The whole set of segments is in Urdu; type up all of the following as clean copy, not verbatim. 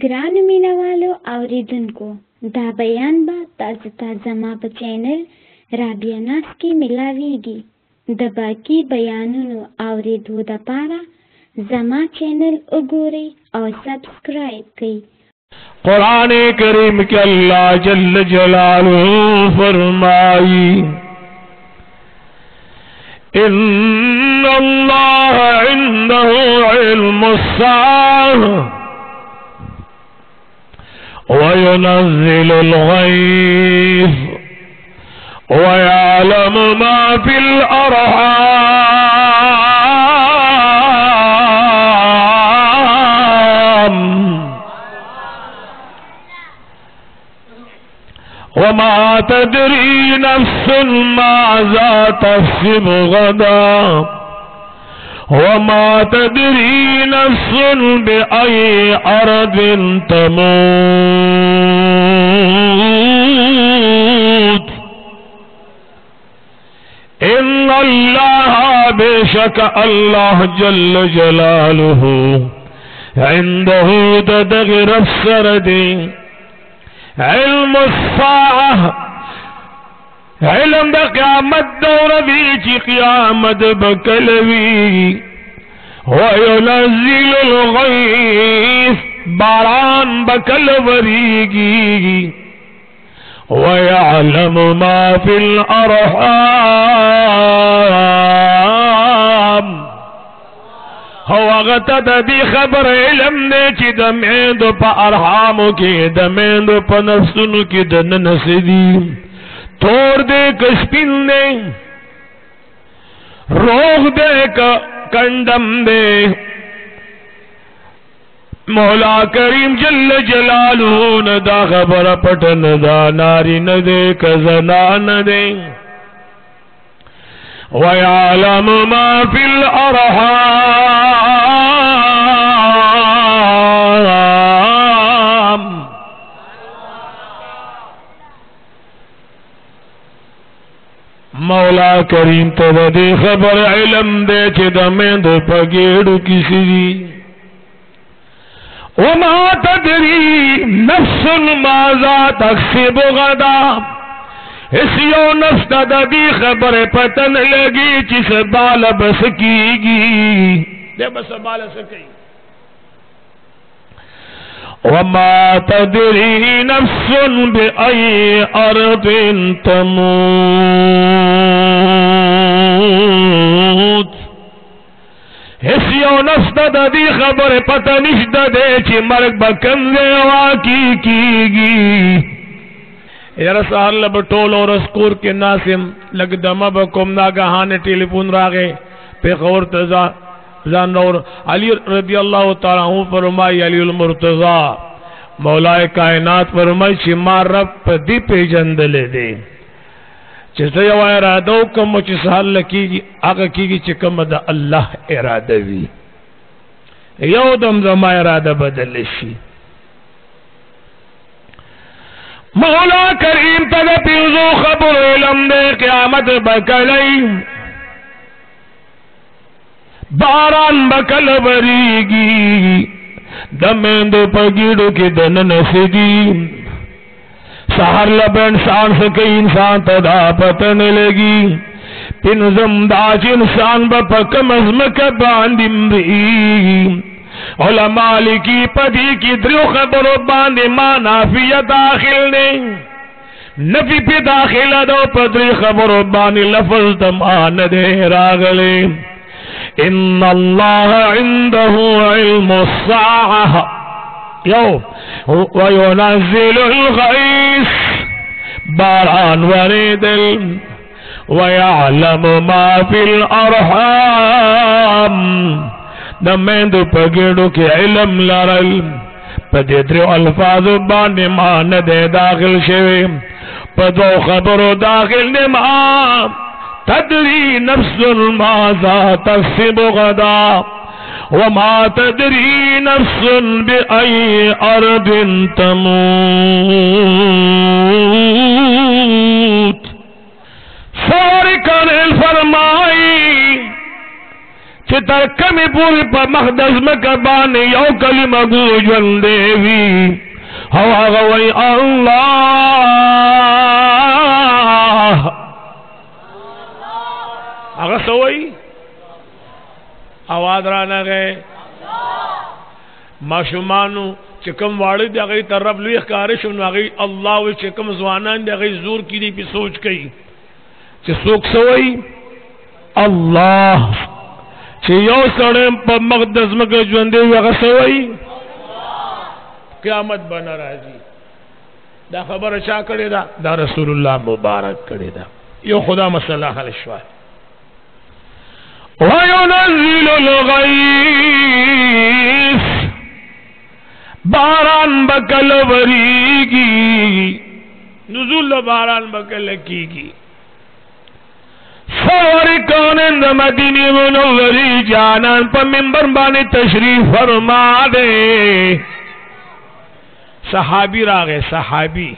گران مینا والو اوریدونکو دا بیان با تاسو ته زما په چینل رابعه ناز کې ملاویږي. د باقی بیانونو اوریدو دپاره زما چینل وګورئ او سبسکرائب کړئ. قرآن کریم کے اللہ جل جلالہ فرمائی ان اللہ عنده علم الساعة وينزل الغيث ويعلم ما في الأرحام وما تدري نفس ماذا تكسب غدا وما تدري نفس بأي أرض تموت ان اللہ بشک اللہ جل جلالہ عنده تدغر السردی علم الساعة علم دا قیامت دور دی چی قیامت بکلوی وینزل الغیث باران بکلوریگی ویعلم ما فی الارحام وغتا دی خبر علم دے چی دمیندو پا ارحامو کی دمیندو پا نفسنو کی دننسدی توڑ دے کشپن دے روغ دے کنڈم دے مولا کریم جل جلالہ ندا خبر پٹن دا ناری ندے کزنان دے وَيَعْلَمُ مَا فِي الْأَرْحَامِ مولا کریم تو دے خبر علم دے چھ دمین دو پگیڑو کسی دی وَمَا تَدْرِي نَفْسٌ مَاذَا تَكْسِبُ غَدًا اس یو نفس دا دی خبر پتن لگی چس بال بس کی گی دے بس بال سکی وما تدری نفس بأي أرض تموت اس یو نفس دا دی خبر پتنش دا دے چی مرگ بکن دے واقعی کی گی یار سہر لب ٹول اور اسکور کے ناسم لگ دمہ بکم ناگہان ٹیلی فون راگے پیخور تزا زانور علی رضی اللہ تعالیٰ عنہ فرمائی علی المرتضی مولا کائنات فرمائی چی مار رب پا دی پی جندلے دے چیسا یو ارادو کم چی سہر لکی گی آقا کی گی چی کم دا اللہ ارادہ وی یو دم زما ارادہ بدلشی مولا کریم تگ پیوزو خبر علم دے قیامت بکلی باران بکل بریگی دمیندو پگیڑو کی دن نسدی سہر لب انسان سکی انسان تدا پتن لگی پنزم داچ انسان بپکم ازمک باندیم ری علماء لکی پدی کی دریو خبرو باندے ما نافی داخل نے نفی پی داخل دو پدری خبرو باندے لفظ دمان دے راگلے ان اللہ عنده علم الساعة یو وینزل الغیث باران وریدل ویعلم ما فی الارحام دمیندو پگیڑو کے علم لرل پدیدریو الفاظ باندے مان دے داخل شوے پدو خبرو داخل دے مان تدری نفس ماذا تکسب غدا وما تدری نفس بأي أرض تموت سورکن فرمائی چی در کمی پوری پا مخدز مکبانی یو کلمہ گو جوندیوی ہوا غوی اللہ اگر سوئی آواز رانا گئے ماشومانو چکم واڑی دی اگئی طرف لویخ کارشن اگئی اللہ وی چکم زوانان دی اگئی زور کی دی پی سوچ کئی چی سوک سوئی اللہ چی یو سڑیم پا مقدس مکہ جوندے ہوئی اگر سوئی قیامت بنا راجی دا خبر اچھا کردے دا رسول اللہ مبارک کردے یو خدا مسئلہ حل شوائے وَيُنَزِّلُ الْغَيْثَ باران بکل وریگی نزول باران بکل کیگی سواری کونند مدینی منوری جانان پا منبر بانی تشریف فرما دے صحابی راگے صحابی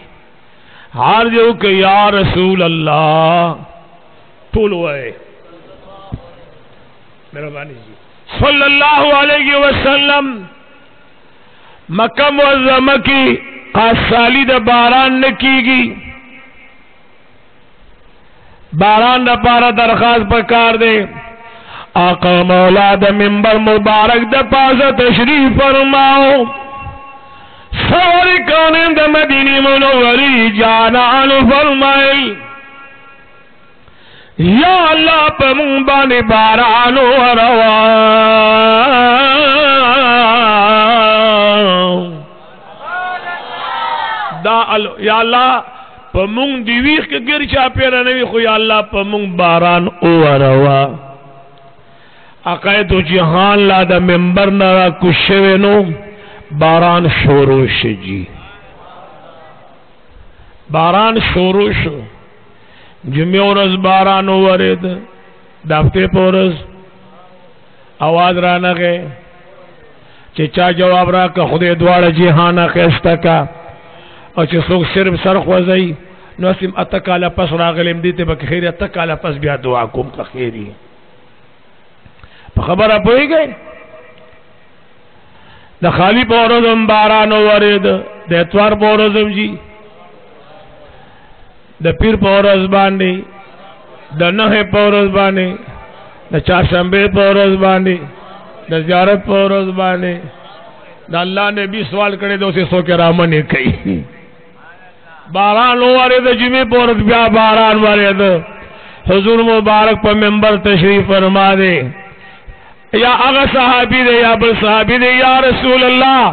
ہار جو کہ یا رسول اللہ طول ہوئے مہربانی جی صلی اللہ علیہ وسلم مکہ معظمہ کی سالی دا باران نکی گی باران دا پارا درخواست پکار دے آقا مولا دا منبر مبارک دا پاسا تشریف فرماؤ سوری کونین دا مدینی منوری جانان فرمائل یا اللہ پا منبانی بارانو روان دا یا اللہ پا منگ دیویخ کے گر چا پیرا نوی خو یا اللہ پا منگ باران او روا اقای تو جہان لا دا منبر نرا کشوینو باران شوروش جی باران شوروش جمعی ورز باران ورد دفتے پورز آواز رانا گئے چچا جواب را کہ خودے دوار جہانا خیستا کا اور چھ سوک صرف سرخ وزئی نو اسیم اتکالا پس راغلیم دیتے باکی خیری اتکالا پس بیا دعا کم کا خیری پا خبر آپ ہوئی گئے دا خالی پورزم باران ورد دا اتوار پورزم جی دا پیر پورز باندی دا نح پورز باندی دا چارشنبے پورز باندی دا زیارت پورز باندی دا اللہ نے بھی سوال کرے دو سے سو کے رامن کئی باران وارد جمعی پورز بیا باران وارد حضور مبارک پا منبر تشریف فرما دے یا اغا صحابی دے یا بل صحابی دے یا رسول اللہ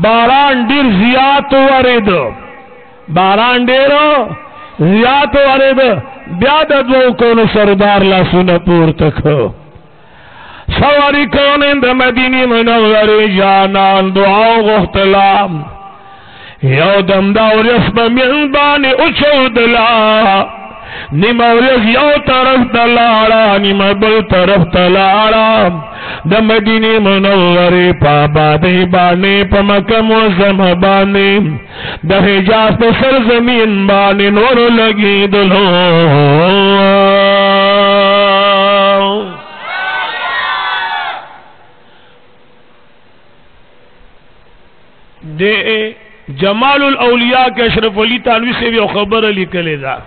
باران دیر زیاد وارد باران دیرو زیاد وارد بیاد دو کون سردار لاسون پور تک سواری کون اند مدینی منوری جانان دعاو غختلام یو دم داوریس بمین بانی اچھو دلا نیم اوریس یو طرف دلارا نیم بل طرف دلارا دا مدینی منوری پا بادی بانی پا مکہ معظم بانی دا حجاز پا سرزمین بانی نور لگی دلو دے جمال الاولیاء کے اشرف علی تانوی سے بھی خبر علی کلے دا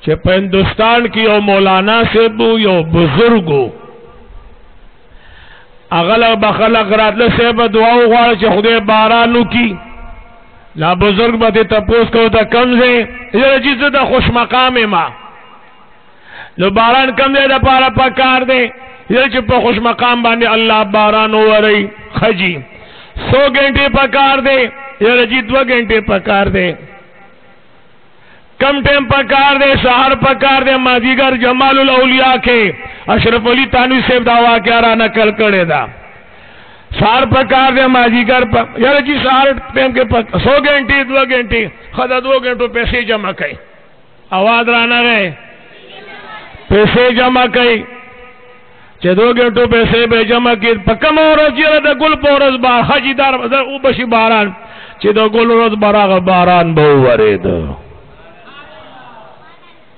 چھے پہ ہندوستان کی یو مولانا سے بو یو بزرگو اغلق بخلق راتل سے با دعاو غوار چھے خودے بارانو کی لا بزرگ با تے تپوس کو تا کم سے یہ جیز دا خوش مقام ما لو باران کم دے دا پارا پکار دے یہ چھے پا خوش مقام باندے اللہ بارانو ورئی خجی 100 گھنٹے پکار دے یا رجی 2 گھنٹے پکار دے کم ٹیم پکار دے سہر پکار دے مازیگر جمال الاولیاء کے اشرف علی تانوی سیب دعویٰ کیا را نکل کرے دا سہر پکار دے مازیگر یا رجی سہر ٹیم کے 100 گھنٹے 2 گھنٹے خدا 2 گھنٹوں پیسے جمع کئی آواز رانا گئے پیسے جمع کئی چھ 2 گھنٹوں پیسے بے جمع کی پکم روز جیرہ دا گل پورز بار خجی دار او بشی باران چھ دا گل روز براغ باران بو ورید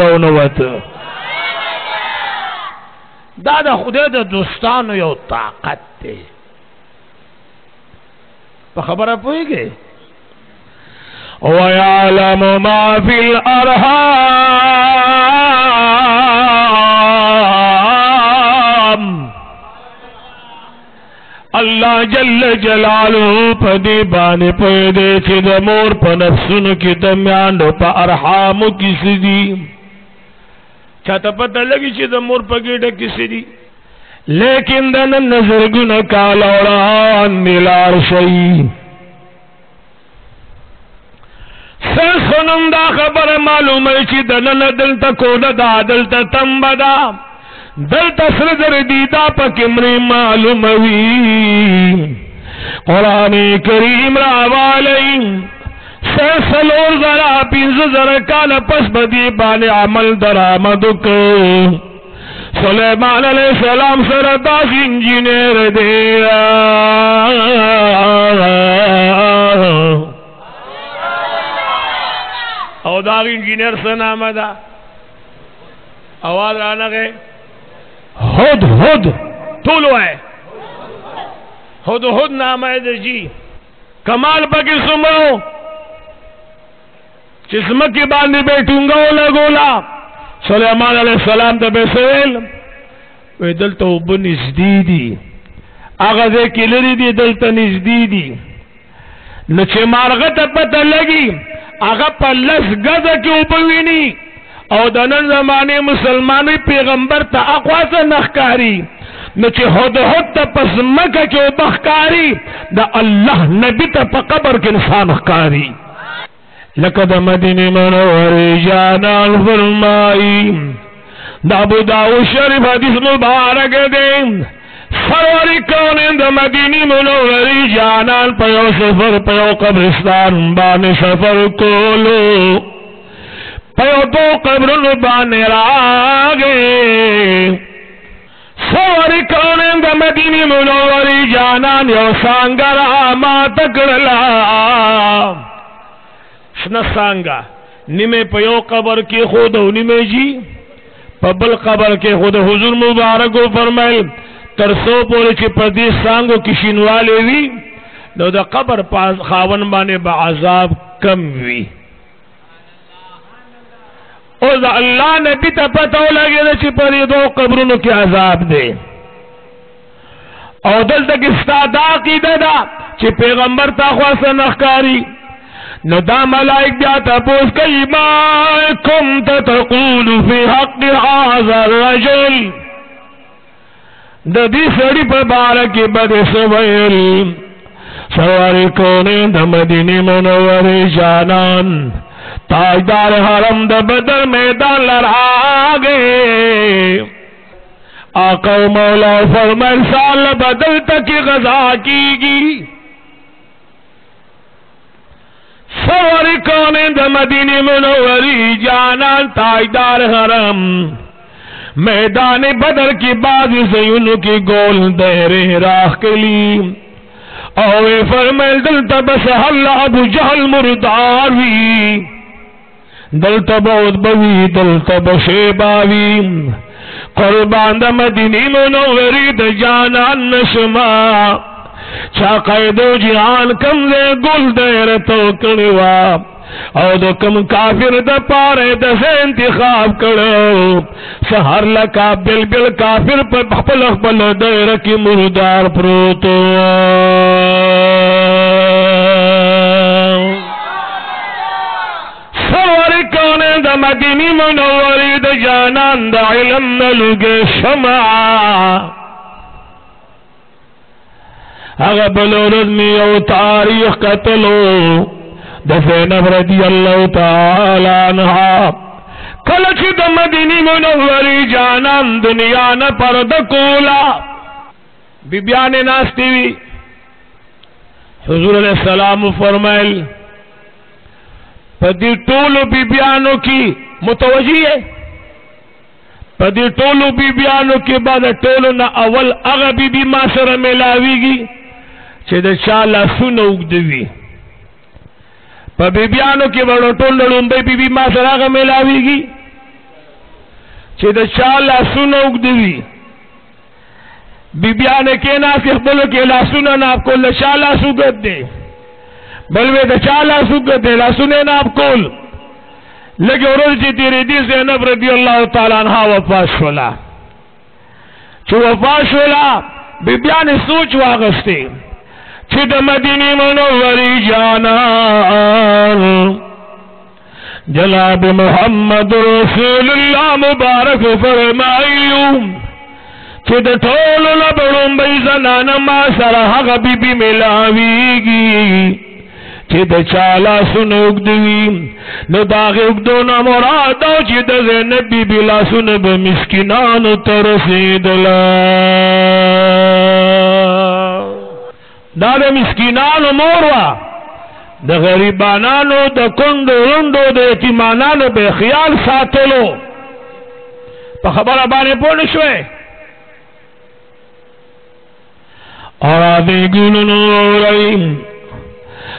راونوته. دا د خدای د دوستانو یو طاقت دی. په خبره پوهیږئ؟ وَيَعْلَمُ مَا فِي الْأَرْحَامِ اللہ جل جلالہ پدی بانے پیدے چی دا مور پا نفسونو کی دمیانو پا ارحامو کسی دی چاہتا پتہ لگی چی دا مور پا گیڑا کسی دی لیکن دا نظر گنا کالوران ملار شئی سنم دا خبر معلوم ہے چی دا دلتا کودا دا دلتا تنبدا دلتا سردر دیدا پا کمری معلوم ہوئی قرآن کریم راوالی سلور ذرا پینز ذرا کالا پس بدی بان عمل درامدک سلیمان علیہ السلام سرداش انجینیر دیا او داغ انجینیر سنام دا آواز رانا گئے ہد ہد طولو ہے ہد ہد نام ہے جی کمال پاکی سمرو چسمکی باندی بیٹھوں گا لگولا سلیمان علیہ السلام تا بیسویل وی دلتا اوبو نزدی دی آغا دے کلری دی دلتا نزدی دی نچے مارغتا پتا لگی آغا پا لس گزا کی اوبوینی او دنن زمانے مسلمانی پیغمبر تا اقواسا نخکاری نچے ہد ہد تا پس مکہ کی اوبخکاری دا اللہ نبی تا پا قبر کے انسان اخکاری لقد مدین منور جانا فرمائی دا ابو داؤد شریف حدیث مبارک دیں سروری کونین دا مدینی منوری جانان پیو سفر پیو قبرستان بانے سفر کولو پیو دو قبرن بانے راگے سروری کونین دا مدینی منوری جانان یو سانگر آما تکرلا شنا سانگا نیمے پیو قبر کی خود و نیمے جی پبل قبر کے خود حضور مبارکو فرمائل ترسو پوری چی پردی سانگو کشنوالے وی نو دا قبر خاون بانے با عذاب کم وی او دا اللہ نبی تا پتاو لگے دا چی پردی دو قبرونو کی عذاب دے او دل تک استادا کی دا چی پیغمبر تا خواسا نخکاری نو دا ملائک بیاتا پوس کئی ما کنت تقول فی حق هذا الرجل دا دی سڑی پر بارکی بد سویل سواری کونے دا مدینی منوری جانان تاجدار حرم دا بدر میدان لرآگے آقا و مولا فرمائل سال بدل تک غزا کی گی سواری کونے دا مدینی منوری جانان تاجدار حرم میدان بدر کی بازی زیونوں کی گول دہرے راہ کے لی اوے فرمیل دلتا بس حل ابو جہل مرداروی دلتا بود بوی دلتا بشیباوی قربان دا مدینی منوری دا جانان نشما چا قیدو جہان کم دے گل دیر تو کنوا او دو کم کافر دا پارے دا سے انتخاب کرو سہر لکا بل بل کافر پر بخبل اخبل دیر کی مردار پروتو سواری کونے دا مدینی منوری دا جانان دا علم نلوگے شمع اغبل رضمی او تاریخ قتلو زینب رضی اللہ تعالی عنہا کلچ دا مدینی منوری جانان دنیا نا پرد کولا بی بیان ناستی وی حضور علیہ السلام فرمائل پدی طولو بی بیانو کی متوجی ہے پدی طولو بی بیانو کی بعد طولو نا اول اغبی بی ماسر ملاوی گی چھ دا چالا سن اگدوی پا بی بیانو کی بڑو ٹول لڑون بی بی ما سراغ ملاوی گی چی دا چا لاسون اگدوی بی بیانے کے ناس اخبرو کے لاسون ناب کول دا چا لاسو گد دے بلوے دا چا لاسو گد دے لاسون ناب کول لگے ورد چی تیری دی زینب رضی اللہ تعالیٰ عنہ وفات شولا چی وفات شولا بی بیانے سوچ واغستے چی دا مدینی منوری جانان جناب محمد رسول اللہ مبارک فرمائیوں چی دا ٹھولو لبڑوں بی زنان ما سرحق بی بی ملاویگی چی دا چالا سن اگدوی نو داغ اگدونا مرادو چی دا زینب بی بی لا سن بمسکنانو ترسید دا دا مسکنانو موروا دا غریبانانو دا کندو رندو دا یتیمانانو بے خیال ساتلو پا خبر ابانے پونے شوئے اور آدھے گننو رئیم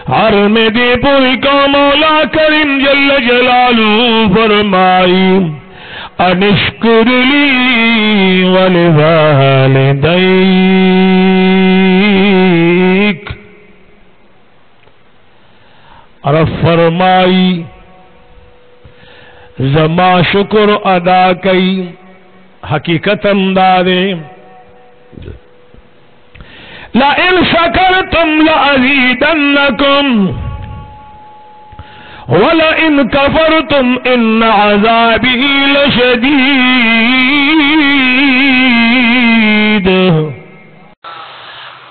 حرم دے پوری کا مولا کریم جل جلالو فرمائی انشکر لی ولوالدیک اور فرمائی زما شکر ادا کئی حقیقت امدادے لئن شکرتم لأزیدنکم وَلَئِن كَفَرْتُمْ إِنَّ عَذَابِهِ لَشَدِيدٌ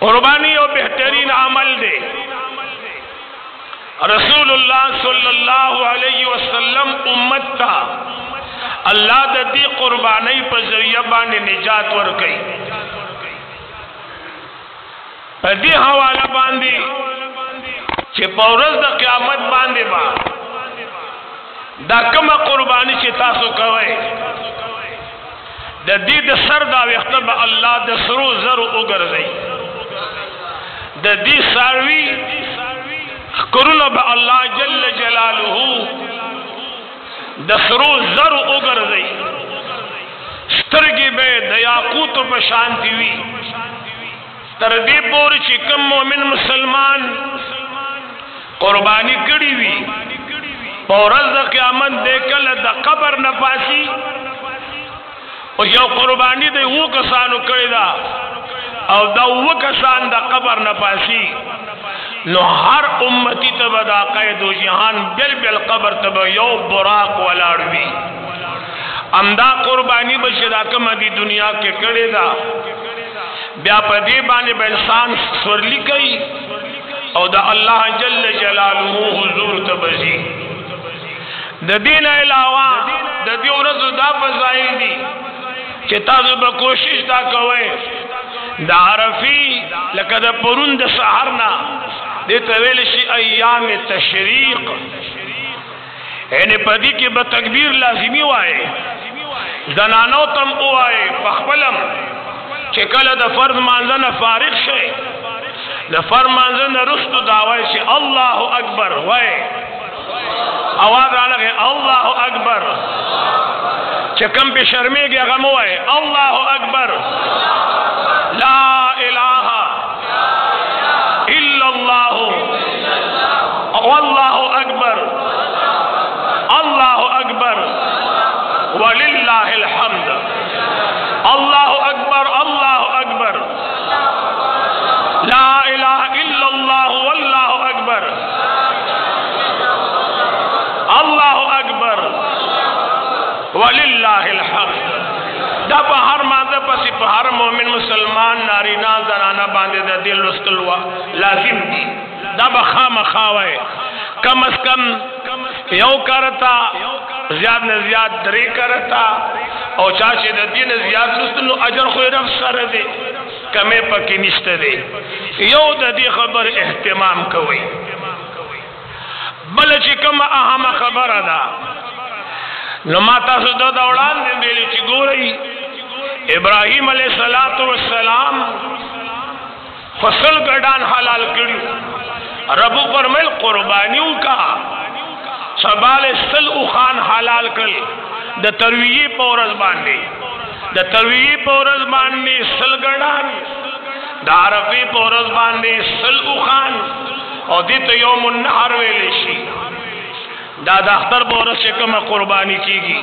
قربانی و بہترین عمل دے رسول اللہ صلی اللہ علیہ وسلم امت تا اللہ دا دی قربانی پر ذریعہ بانے نجات ورکی دی حوالہ باندی چی پورز دا قیامت باندی با دا کم قربانی چی تاسو کوئے دا دی دا سر دا ویختب اللہ دا سرو زر اگر دی دا دی ساروی کرنو با اللہ جل جلالہو دا سرو زر اگر دی سترگی بے دا یاقوت و بشانتی وی تردی پوری چی کم مومن مسلمان قربانی کری وی پورز دا قیامت دیکل دا قبر نپاسی او یو قربانی دا وہ کسانو کری دا او دا وہ کسان دا قبر نپاسی نو ہر امتی تبا دا قید و جہان بل بل قبر تبا یو براق ولاڑوی امدا قربانی بشدا کم دی دنیا کے کری دا بیا پا دی بانے با انسان سورلی کئی او دا اللہ جل جلالہ حضور تبزی دا دین علاوہ دا دی ورز دا فضائل دی چی تازو با کوشش دا کوئے دا عرفی لکہ دا پرون دا سحرنا دی طویلشی ایام تشریق یعنی پا دی کی با تکبیر لازمی وائے زنانو تم اوائے پخپلم چی کل دا فرض مانزن فارغ شئے دا فرض مانزن رست دعوی چی اللہ اکبر وائے آواز آنا گئے اللہ اکبر چی کم پی شرمے گیا غم وائے اللہ اکبر لا الہ الا اللہ واللہ اکبر اللہ اکبر وللہ الحمد اللہ اکبر اللہ اکبر لا الہ الا اللہ واللہ اکبر اللہ اکبر وللہ الحمد دا پا ہر مادہ پسی پا ہر مومن مسلمان نارینا زنانا باندے دا دل رستلوا لازم دی دا با خام خواہے کم از کم یو کرتا زیاد نے زیاد دری کرتا او چاچے دا دین زیاد رستلو اجر خوی رفت سر دے کمے پکی نشت دے یو دا دی خبر احتمام کوئی بلچی کم اہم خبر دا نماتا سدہ دوڑان دن دیلی چی گو رہی ابراہیم علیہ السلام فصل گردان حلال کریو رب فرمائل قربانیوں کا سبال سل خان حلال کل د ترویی پورز باندے د ترویی پورز باندے سل گڑان د عرفی پورز باندے سل خان او دیت یوم النحر ویلشی دا اختر پورز شکم قربانی کی گی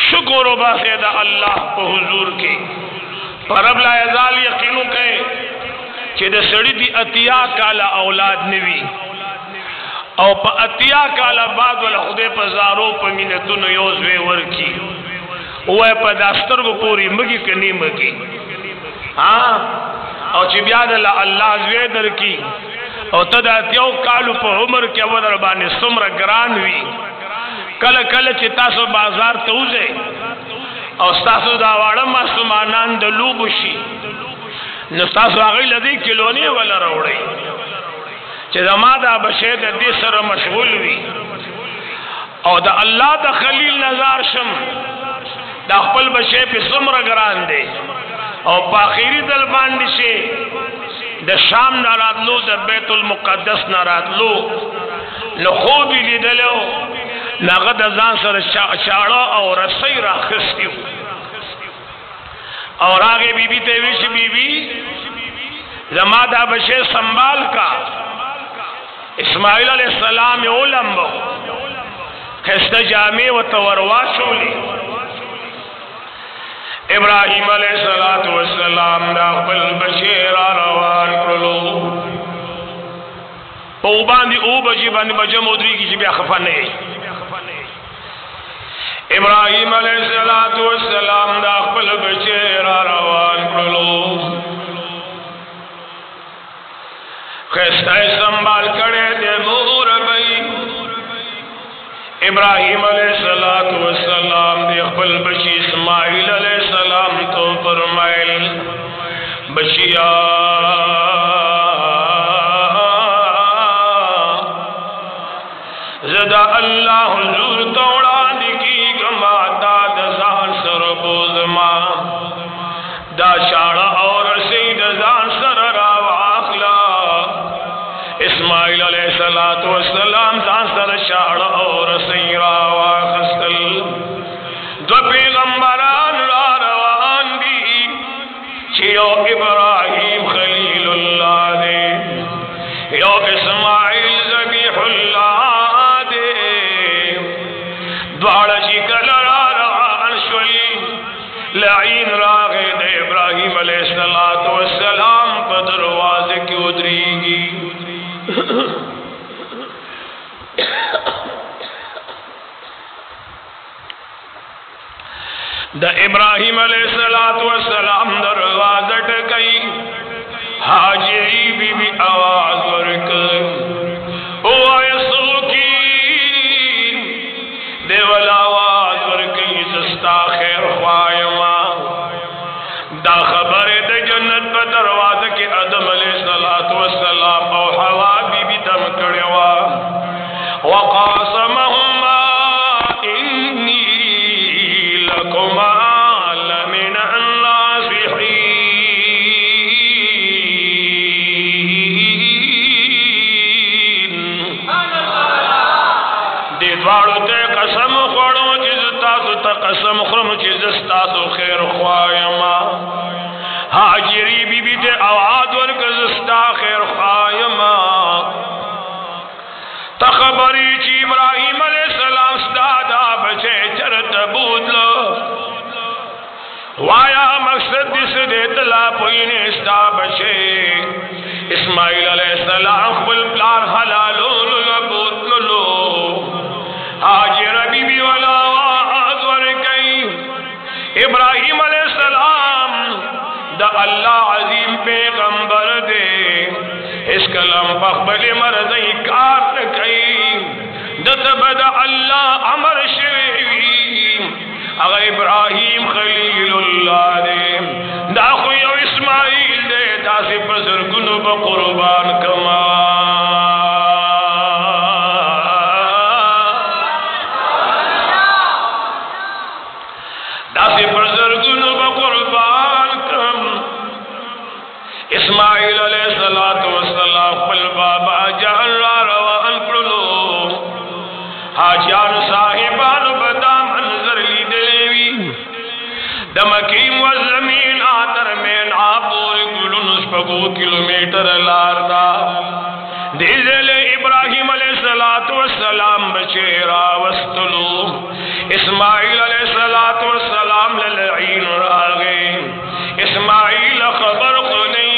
شکر و باسید اللہ پہ حضور کی پر اب لا یزال یقینو کہے کہ دا سڑی دی اتیا کالا اولاد نوی او پا اتیا کالا بعد والا خودے پا زارو پا مینتون یوزوے ورکی اوے پا داستر کو پوری مگی کنی مگی ہاں او چی بیاد اللہ زوے در کی او تا دا اتیاو کالو پا عمر کیا ودر بانی سمر گران وی کل کل چی تاسو بازار توزے او ستاسو دا وارم معصومانان دا لوبشی نستاسو آغی لدی کلونی والا روڑی چی زما دا بشید دی سر مشغول وی او دا اللہ دا خلیل نظار شم دا خپل بشید پی سمر گران دے او پاخیری دل باندی شے دا شام ناراد لو دا بیت المقدس ناراد لو نخوبی لی دلو ناغد ازان سر چاڑا او رسی را خستیو اور آگے بی بی تیویش بی بی زمادہ بشے سنبال کا اسماعیل علیہ السلام علم بو خست جامع و توروا شولی ابراہیم علیہ السلام دا قبل بشیر آروان کرلو او باندی او بجی باندی بجم ادری کی جبی خفا نہیں ابراہیم علیہ السلام دا قبل بشیر آروان کرلو خستہ سنبال کرے دے مور بئی ابراہیم علیہ السلام دے قبل بشی اسماعیل علیہ السلام تو فرمائل بشیا زدہ اللہ حضور توڑا دکی گما دا دزان سر بوزما دا شاڑا اور سید دزان سر راواخلا اسماعیل علیہ السلام دان سر شاڑا اور سید راواخستل دو پیغمبران را روان دی چیو ابراہیم خلیل اللہ دے یو اسماعیل ذبیح اللہ دے دوارا چی کل را روان شوی لعین راغے دے ابراہیم علیہ السلام پا دروازے کی ادری گی دا ابراہیم علیہ السلام دروازہ ٹکئی حاجری بی بی آواز ورک او آئے سوکی دیول آواز ورکی سستا خیر خوائما دا خبر دا جنت پا دروازہ کی ادم علیہ السلام او حوا بی بی دم کڑوا وقاسمہما انی لکما لمن الناصحین دی دوارو تے قسم خوڑو جزتاسو تا قسم خرم جزستاسو خیر خوائما حاجری بی بی تے آواد ورکزستا خیر خوائما تخبری چی ابراہیم علیہ السلام سدادا بچے چرت بودلو وایا مقصد دس دیتلا پوینے سدا بچے اسماعیل علیہ السلام خبل پلار حلالو بودلو حاجر بی بی والا آواز ورکی ابراہیم علیہ السلام دا اللہ عظیم پیغمبر دے اس کلام پخبل مرضی کار نکئی دتبد اللہ عمر شوی اگا ابراہیم خلیل اللہ دے دا خویو اسماعیل دے دا سی پسر کنو بقربان کما دا سی پسر کنو بقربان کم اسماعیل علیہ السلام قل بابا جا حاجیان صاحبان بدا منظر لی دلیوی دمکیم والزمین آتر مین آپوری گلن اسپگو کلومیٹر لاردا دیزل ابراہیم علیہ السلام بچیرا وستلو اسماعیل علیہ السلام للعین راغی اسماعیل خبر خونی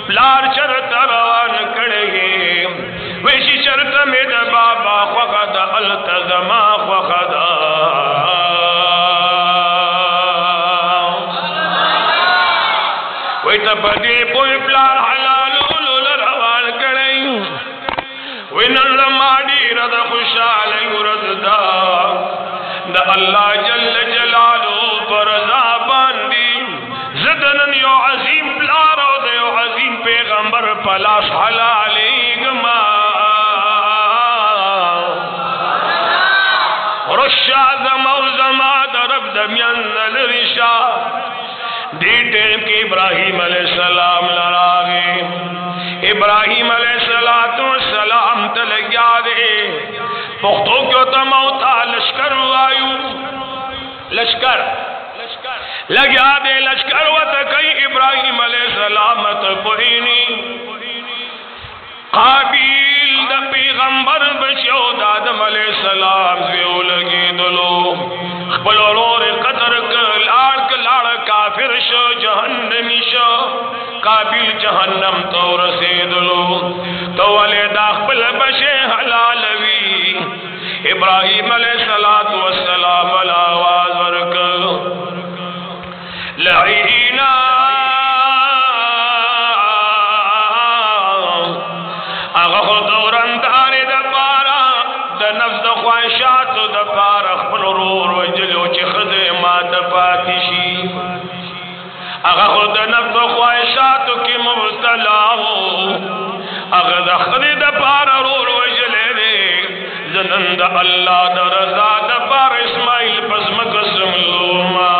پلار چرت روان کڑگی ویشی چرت مید بابا خوخد التزما خوخد ویتا پدی پوی پلار حلالو لروان کڑگی وینن لماڈی رد خوشالی رد دا اللہ جل جلالو پر زابان دی زدنن یو عظیم پلارو دا یو عظیم پیغمبر پلاس حلالی گما رشا زمو زما دا رب دمیان رشا دی ٹیم کی ابراہیم علیہ السلام لراغی ابراہیم علیہ السلام تلگیا دے پختو کیوں تموتا لشکر آئیو لشکر لگیا دے لشکر وتکئی ابراہیم علیہ السلام تپوینی قابیل دا پیغمبر بچیو دادم علیہ السلام زیو لگی دلو خبلورور قدر لار کافر شو جہنمی شو قابل جہنم تو رسیدلو تو علی داخل بشے حلالوی ابراہیم علیہ السلام علی آواز ورک لعینا اغا دوران داری دا پارا دا نفس دا خواہشات دا پارا خبر رور و جلو چی خدے ما دا پاتشی اغا خود نفس خواہشاتو کی مبتلا ہو اغا دا خدے دا پارا رور و جلے دے زنن دا اللہ دا رضا دا پارا اسماعیل پس مقسم لوما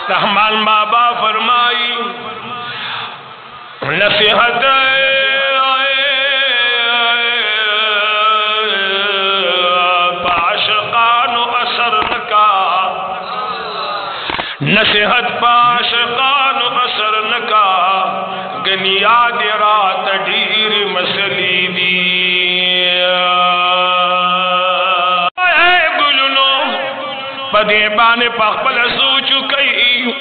رحمان بابا فرمائی نصیحت نصیحت پاشقان اثر نکا گنیا دی رات ڈیر مسلی دی اے گلنو پدے بانے پخپل سوچو کئی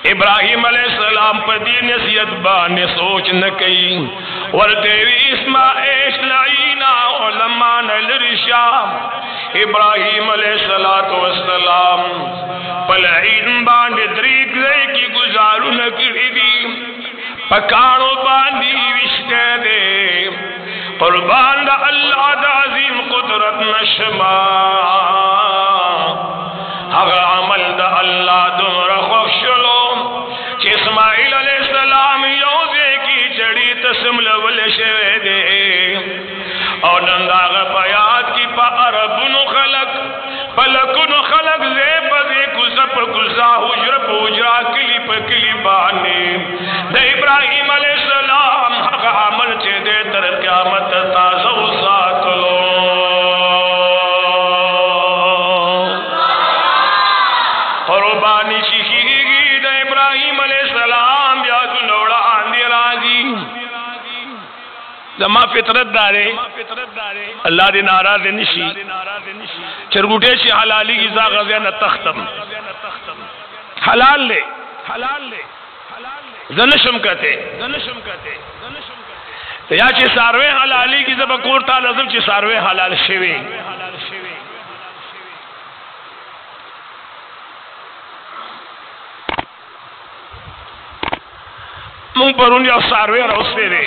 ابراہیم علیہ السلام پدی نصیحت بانے سوچ نکئی ورتیوی اسماعیل لعینا علمان الرشام ابراہیم علیہ السلام پلعین باندے دریگ دے کی گزارو نکڑی دی پکانو باندی وشتے دے قربان دا اللہ دا عظیم قدرت نشما اگر عمل دا اللہ دمر خوشلو چی اسماعیل علیہ السلام یوزے کی چڑی تسم لول شوے دے اور ننداغ پیاد کی پا عربن خلق پلکن خلق زیب دے کسا پا کسا حجر پا حجرہ کلی پا کلی بانے دا ابراہیم علیہ السلام حق عمل چے دے تر قیامت تازو ساتلو قربانی شیخی دا ابراہیم علیہ السلام یاد نوڑا آندی راضی زما فطرت دارے اللہ دے ناراض نشی چرگوٹے سے حلالی کی زا غزیان تختم حلال لے زنشم کہتے یا چی ساروے حلالی کی زبا کورتا لازم چی ساروے حلال شوی مون پرون یا ساروے روستے دے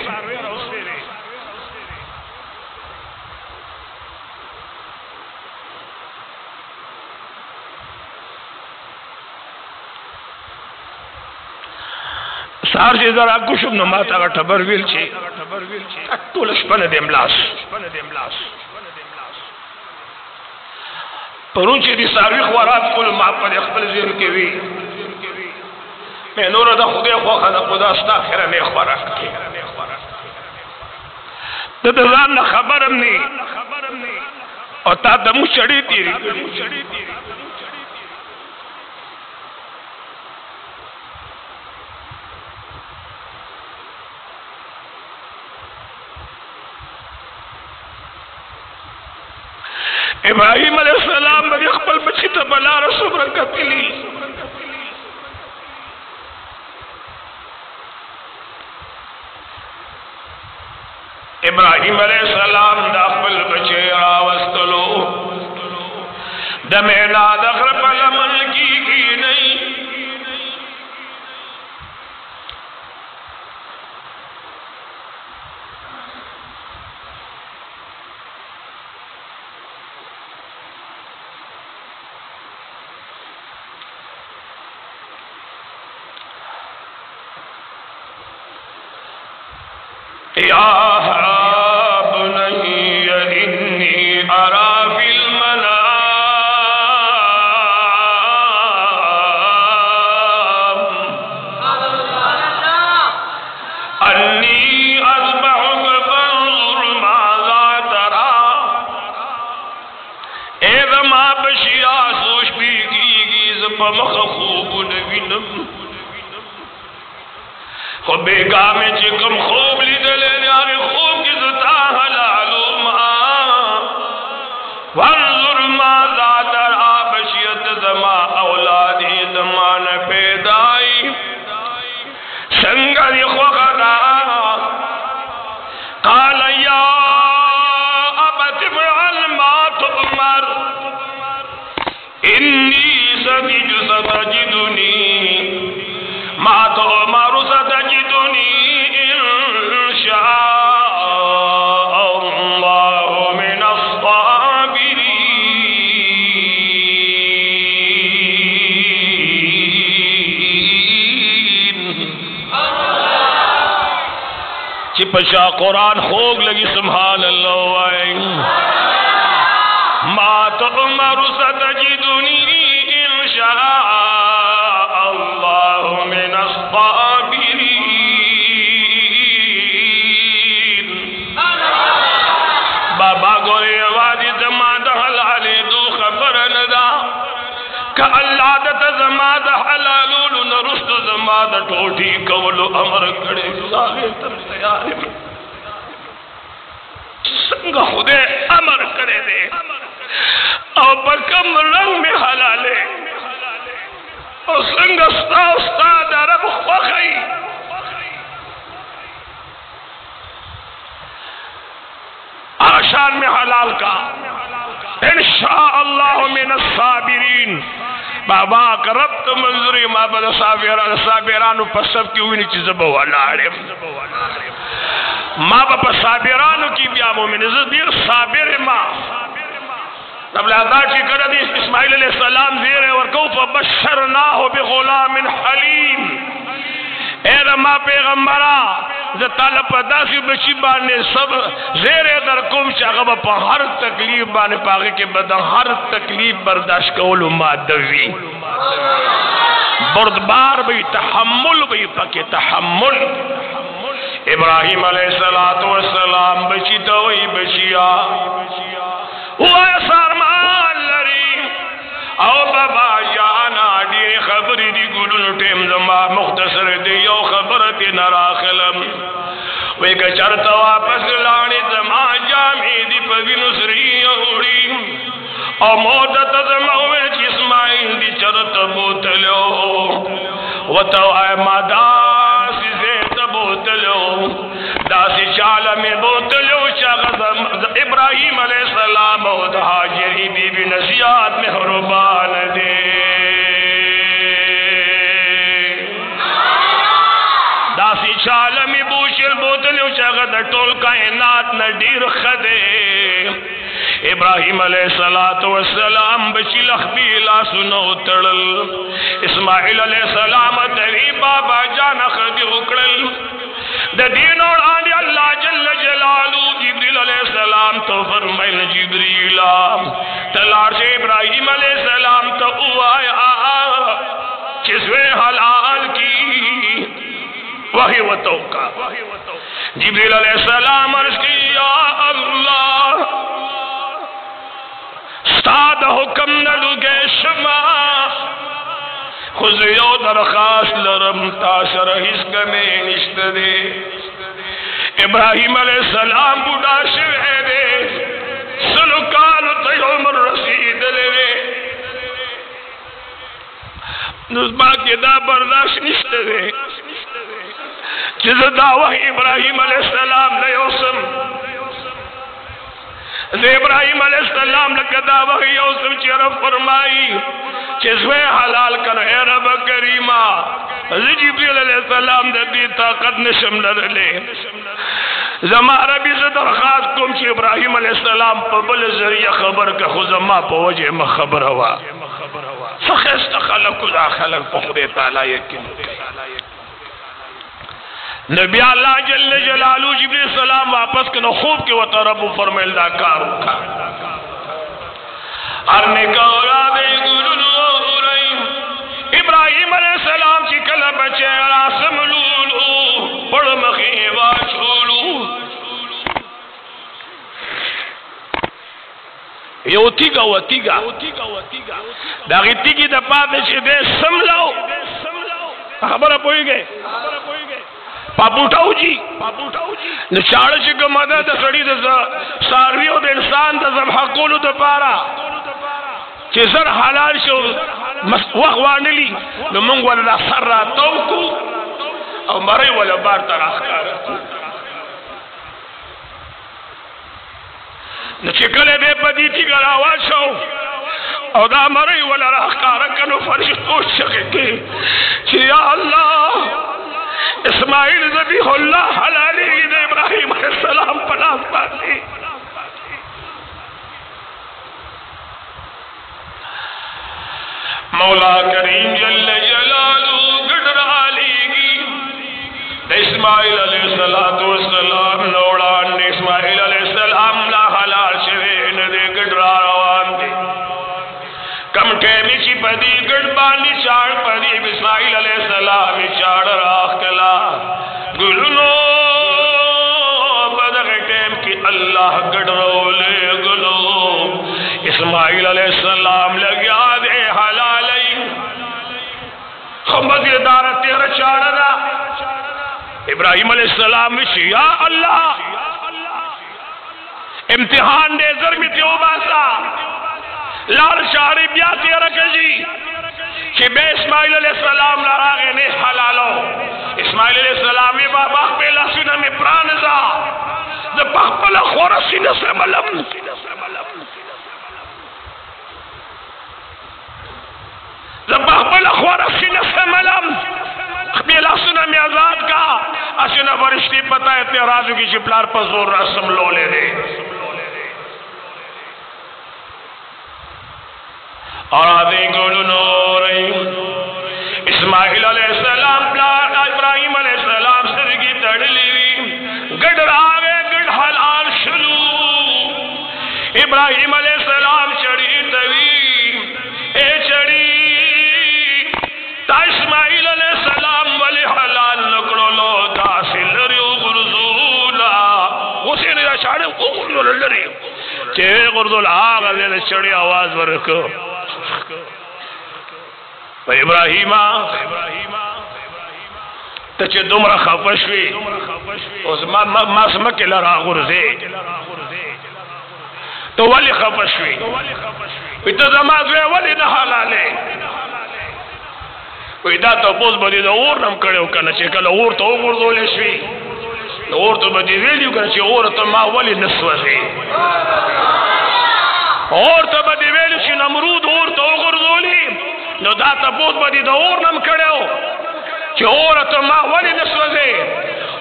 سار چی ذرا کشم نمات اگر ٹبر ویل چی اٹول شپن دیملاس پرون چی دی ساروی خوارات کل ماپل اخبر زیر کے وی میں نور دا خودے خواہ دا خدا ستا خیر نیک خوارات کی تو ځان نه خبرم نه او تا د مو چړې تیری ابراہیم علیہ السلام بھئی اخبر بچی تا بلا رسول رکتلی ابراہیم علیہ السلام دا اخبر بچے راوستلو دمینا دغرب لمن کی نہیں یا بنی انی ارا فی المنام انی اذبحک فانظر ماذا ترى اے زما بشیا سوچ بھی گی زپا مخ خوب نوینم خو بیگا میں چکم خوب لی دلے نیاری خوب کی زتا حلالو ما وانظر ماذا ترى بشیت زما اولادی زمان پیدائی سنگری خوخدا قال یا ابت افعل ما تؤمر انی ستجدنی ما تؤمر ستجدنی انشاء اللہ من الصابرین چپشا قرآن خوگ لگی سبحان اللہ وائن ما تؤمر ستجدنی انشاء من الصابرین بابا گوئے وادی زمان دا حلالی دو خبر ندا کہ اللہ دا زمان دا حلالولو نرست زمان دا ٹوٹی کولو امر کڑے لاغے تر تیاری سنگا خودے امر کرے دے او بکم رنگ میں حلالے اور سنگ استاد عرب خوخی آشان میں حلال کا انشاءاللہ من الصابرین بابا کرب تو منظوری ما بدا صابرانو پسب کی ہوئی نیچی زبو علارم ما با صابرانو کی بیا مومن عزت دیر صابر ما رب العزا چی کردی اسماعیل علیہ السلام زیر ورکو فبشرناہو بغلام حلیم اے رما پیغمبرہ زتالا پداسی بچی بانے سب زیر در کم چاگا پا ہر تکلیف بانے پاگے کے بدن ہر تکلیف برداشت کولو مادوی بردبار بھی تحمل بھی پاکے تحمل ابراہیم علیہ السلام بچی توئی بچیا وہ سارمان لری او بابا جانا دیر خبری دی گلن ٹیم زما مختصر دی یو خبرتی نراخلم وی کچرت واپس لانی زما جامی دی پوی نسری اوڑی او موتت زما ویچ اسماعیل دی چرت بوتلو وطو آئے ماداسی زیت بوتلو داسی چالا میں بوتلو چاگز ابراہیم علیہ السلام او دہاجری بی بی نصیحات میں حربان دے داسی چالا میں بوشل بوتلو چاگز ٹول کائنات ندیر خدے ابراہیم علیہ السلام بچی لخبیلا سنو تڑل اسماعیل علیہ السلام تری بابا جانا خدی اکڑل دا دین اور آنی اللہ جل جلالو جبریل علیہ السلام تو فرمائل جبریلا تلار سے ابراہیم علیہ السلام تو آیا چسوے حلال کی وہی وطوکا جبریل علیہ السلام عرض کی یا اللہ استاد حکم نلو گے شما خود یو درخواست لرم تاثر حسق میں نشت دے ابراہیم علیہ السلام بڑا شوئے دے سلکالو تی عمر رسید لے نظمہ کے دا برداشت نشت دے چیز دعوہ ابراہیم علیہ السلام لے اوسم زی ابراہیم علیہ السلام لکہ دعوہ یوسم چرف فرمائی چیزوے حلال کر اے رب کریمہ زی جبریل علیہ السلام دی طاقت نشم لرلے زمان ربی سے درخواست کم چی ابراہیم علیہ السلام پا بل ذریعہ خبر کا خزمہ پا وجہ مخبر ہوا فخیست خلق دا خلق پا خود تعالی یکن نبی اللہ جل جلالو جبریل السلام واپس کنو خوب کے وطا رب فرمیل دا کارو کا ارنے کا اولادے گلو رئیم ابراہیم علیہ السلام چی کل بچے راسم لولو پڑ مخیبا چھولو یو تیگا و تیگا دا غی تیگی دا پاتے چی دے سملاو خبر پوئی گئے پاپوٹاو جی نچاڑ چکا مدد سڑی دا سارویو دا انسان دا زبحا قولو دا پارا چی سر حلال شو وقت وانلی نو منگ والا سر را توکو او مرے والا بار تراخ کارا نو چکلے دے پدیتی گر آواز شو او دا مرے والا راخ کارا کنو فرشتو شکے چی یا اللہ اسماعیل ذبیح اللہ حلالی عید ابراہیم علیہ السلام پناس پاتی مولا کریم جل جلالو گڑرا لیگی اسماعیل علیہ السلام نوڑان اسماعیل علیہ السلام لا حلال شوین دے گڑرا روان دے کمٹے میچی پدی گڑ بانی چاڑ پدی اسماعیل علیہ السلام چاڑ راخ کلا گلنو بدغ ٹیم کی اللہ گڑ رولے گلو اسماعیل علیہ السلام لگیا دے حلالی خمد دارہ تیرہ چاڑ دا ابراہیم علیہ السلام وچی یا اللہ امتحان دے ذر میں تیو باسا لال شہری بیاتی رکھجی کہ بے اسماعیل علیہ السلام لراغے نے حلالو اسماعیل علیہ السلام بابا پہلا سنہ میں پرانزا جب پہلا خورا سینہ سے ملم جب پہلا خورا سینہ سے ملم پہلا سنہ میں آزاد کا اسنہ ورشتی پتہ اعتراضو کی چپلار پر زور رسم لو لے دے اور آدھے گولو نورئی اسماعیل علیہ السلام ابراہیم علیہ السلام سرگی تڑلی گڑ راوے گڑ حلال شلو ابراہیم علیہ السلام چڑی توی اے چڑی تا اسماعیل علیہ السلام ولی حلال نکڑو لو داسل ریو غرزولا اسی نے شاڑے غرزول لریو چھے غرزول آغا دے چڑی آواز ورکو ابراہیمہ تچے دمرا خفشوی اس ماسمک لرا غرزے تو ولی خفشوی تو زمازوے ولی نحالالے دا تو پوز بدی دا اور نم کڑے ہو کنا چھے کل اور تو غرزو لے شوی اور تو بدی ویلیو کنا چھے اور تو ما ولی نسوزے اور تو بدی ویلیو چھے نمرود اور تو غرزو لی نو دا تا پوز بدی دا اور نم کڑے ہو چھے اور تو ما ولی نسوزے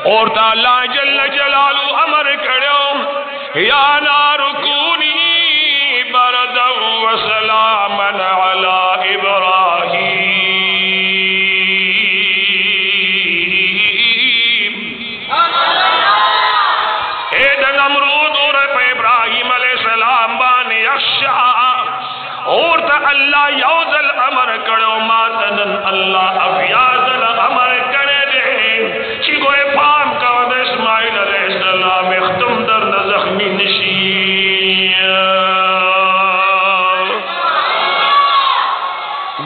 اور تا اللہ جل جلالو امر کڑے ہو یا نار کونی بردا و سلاما علی ابراہیم اور تا اللہ یوزل امر کرو ماتنن اللہ افیازل امر کرے دے چی کوئی فام کا ود اسماعیل السلام اختم در نزخمی نشی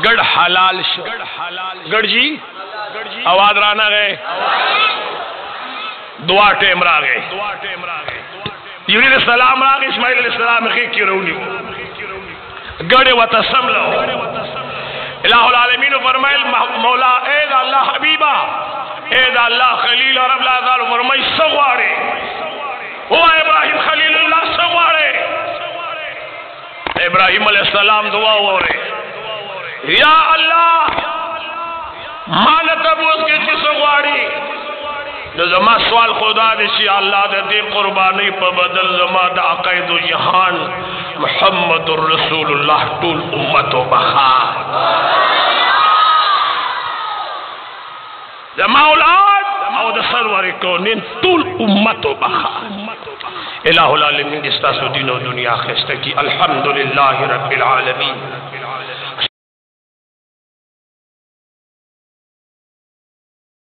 گڑ حلال شو گڑ جی آواز رانا گئے دعا ٹیم را گئے یونی علیہ السلام را گئے اسماعیل علیہ السلام خی کی رونی گڑے و تسملو الہ العالمین فرمائل مولا اے دا اللہ حبیبہ اے دا اللہ خلیل رب العزال فرمائی سوارے ہوا ابراہیم خلیل اللہ سوارے ابراہیم علیہ السلام دعا ہو رہے یا اللہ مانت ابو اس کے چی سواری جو زمان سوال خدا دیشی اللہ دے دی قربانی پا بدل زمان دا عقید و جہان محمد الرسول اللہ طول امت و بخا زمان اولاد او دا سرور کونین طول امت و بخا الہ العالمین استاسو دین و دنیا خستکی الحمدللہ رب العالمین